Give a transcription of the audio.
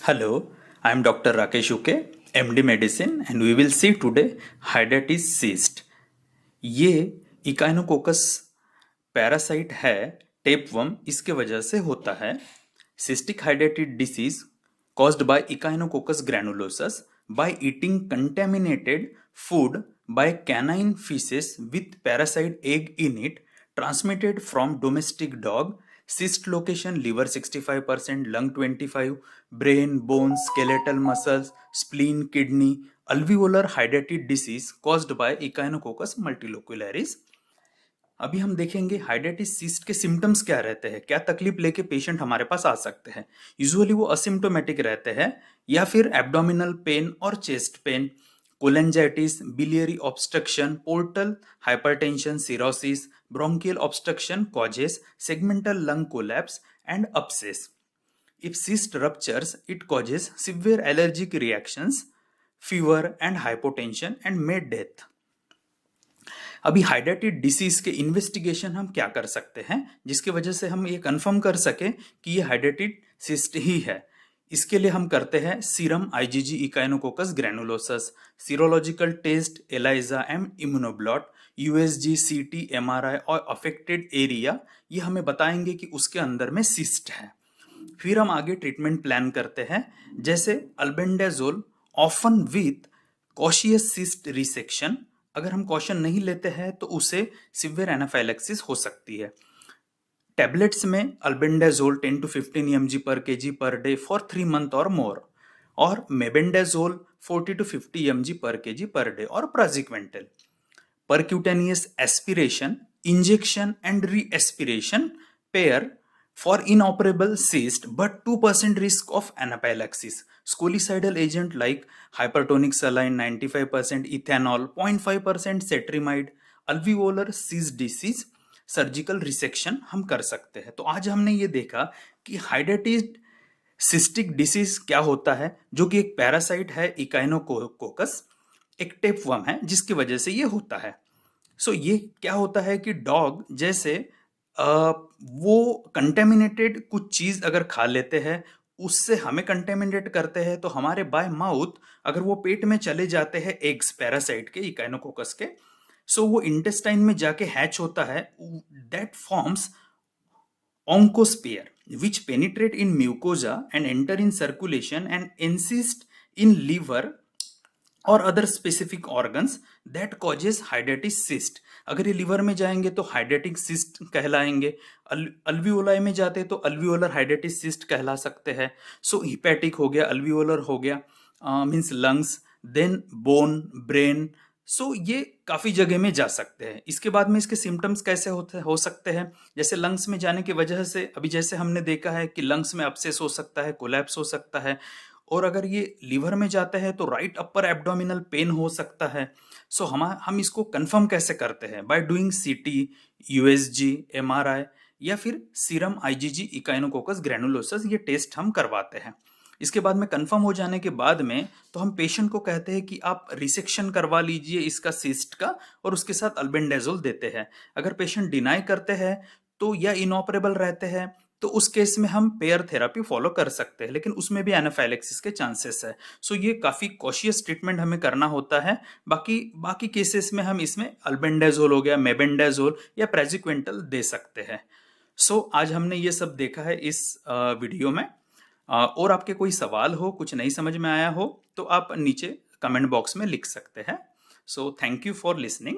Hello, I am Dr. Rakesh Uke, MD Medicine, and we will see today Hydatid's cyst. ये Echinococcus parasite है tapeworm, इसके वजह से होता है cystic hydatid disease caused by Echinococcus granulosus by eating contaminated food by canine feces with parasite egg in it transmitted from domestic dog. Cyst location liver 65%, lung 25%, brain, bones, skeletal muscles, spleen, kidney. Alveolar hydatid disease caused by Echinococcus multilocularis. अभी हम देखेंगे हाइडेटिस cyst के symptoms क्या रहते हैं, क्या तकलीफ लेके पेशेंट हमारे पास आ सकते हैं। यूजुअली वो असिम्टोमेटिक रहते हैं या फिर एब्डोमिनल पेन और chest pain, cholangitis, biliary obstruction, portal hypertension, cirrhosis, bronchial obstruction causes segmental lung collapse and abscess. If cyst ruptures, it causes severe allergic reactions, fever and hypotension and may death. अभी हाइडेटिड disease के investigation हम क्या कर सकते हैं जिसकी वजह से हम ये कंफर्म कर सके कि ये हाइडेटिड सिस्ट ही है। इसके लिए हम करते हैं serum IgG Echinococcus granulosus, serological test ELISA and immunoblot, USG, CT, MRI और अफेक्टेड एरिया, ये हमें बताएंगे कि उसके अंदर में सिस्ट है। फिर हम आगे ट्रीटमेंट प्लान करते हैं, जैसे albendazole often with cautious cyst resection. अगर हम कॉशन नहीं लेते हैं तो उसे सिवियर एनाफाइलेक्सिस हो सकती है। टैबलेट्स में अल्बेंडाजोल 10 to 15 mg पर kg per day for 3 month और मोर, और मेबेंडाजोल 40 to 50 mg पर kg पर डे, और प्राजिक्वेंटल। Percutaneous aspiration, injection and re aspiration pair for inoperable cyst but 2% risk of anaphylaxis. Scolicidal agent like hypertonic saline 95%, ethanol 0.5%, cetrimide. Alveolar cyst disease surgical resection हम कर सकते हैं। तो आज हमने ये देखा कि हाइडेटिड सिस्टिक डिसीज क्या होता है, जो कि एक पैरासाइट है इकाइनोकोकस, एक टेपवर्म है जिसकी वजह से ये होता है। सो ये क्या होता है कि डॉग जैसे वो कंटेमिनेटेड कुछ चीज अगर खा लेते हैं, उससे हमें कंटेमिनेट करते हैं, तो हमारे बाय माउथ अगर वो पेट में चले जाते हैं एग्स पैरासाइट के इकाइनोकोकस के, सो वो इंटेस्टाइन में जाके हैच होता है, that forms oncosphere which penetrate in mucosa and enter in circulation and encyst in liver और other specific organs that causes hydatid cyst. अगर ये लिवर में जाएंगे तो हाइडेटिक सिस्ट कहलाएंगे, अल्वियोलाई में जाते तो अल्वियोलर हाइडेटिस सिस्ट कहला सकते हैं। सो हिपैटिक हो गया, अल्वियोलर हो गया, means lungs, then bone, brain. So ये काफ़ी जगह में जा सकते हैं। इसके बाद में इसके सिम्टम्स कैसे हो सकते हैं, जैसे लंग्स में जाने की वजह से अभी जैसे हमने देखा है कि लंग्स में अपसेस हो सकता है, कोलैप्स हो सकता है, और अगर ये लीवर में जाते हैं तो राइट अपर एब्डोमिनल पेन हो सकता है। सो हम इसको कंफर्म कैसे करते हैं, बाय डूइंग सीटी, यूएसजी, एमआरआई या फिर सीरम आईजीजी इकाइनोकोकस ग्रैनुलोसस, ये टेस्ट हम करवाते हैं। इसके बाद में कंफर्म हो जाने के बाद में तो हम पेशेंट को कहते हैं कि आप रिसेक्शन करवा लीजिए इसका सिस्ट का, और उसके साथ अल्बेंडाजोल देते हैं। अगर पेशेंट डिनाई करते हैं तो या इनऑपरेबल रहते हैं तो उस केस में हम पेयर थेरापी फॉलो कर सकते हैं, लेकिन उसमें भी एनाफाइलेक्सिस के चांसेस है। सो ये काफ़ी कॉशियस ट्रीटमेंट हमें करना होता है। बाकी केसेस में हम इसमें अल्बेंडाजोल हो गया, मेबेंडाजोल या प्रेजिक्वेंटल दे सकते हैं। सो आज हमने ये सब देखा है इस वीडियो में। और आपके कोई सवाल हो, कुछ नहीं समझ में आया हो, तो आप नीचे कमेंट बॉक्स में लिख सकते हैं। So thank you for listening.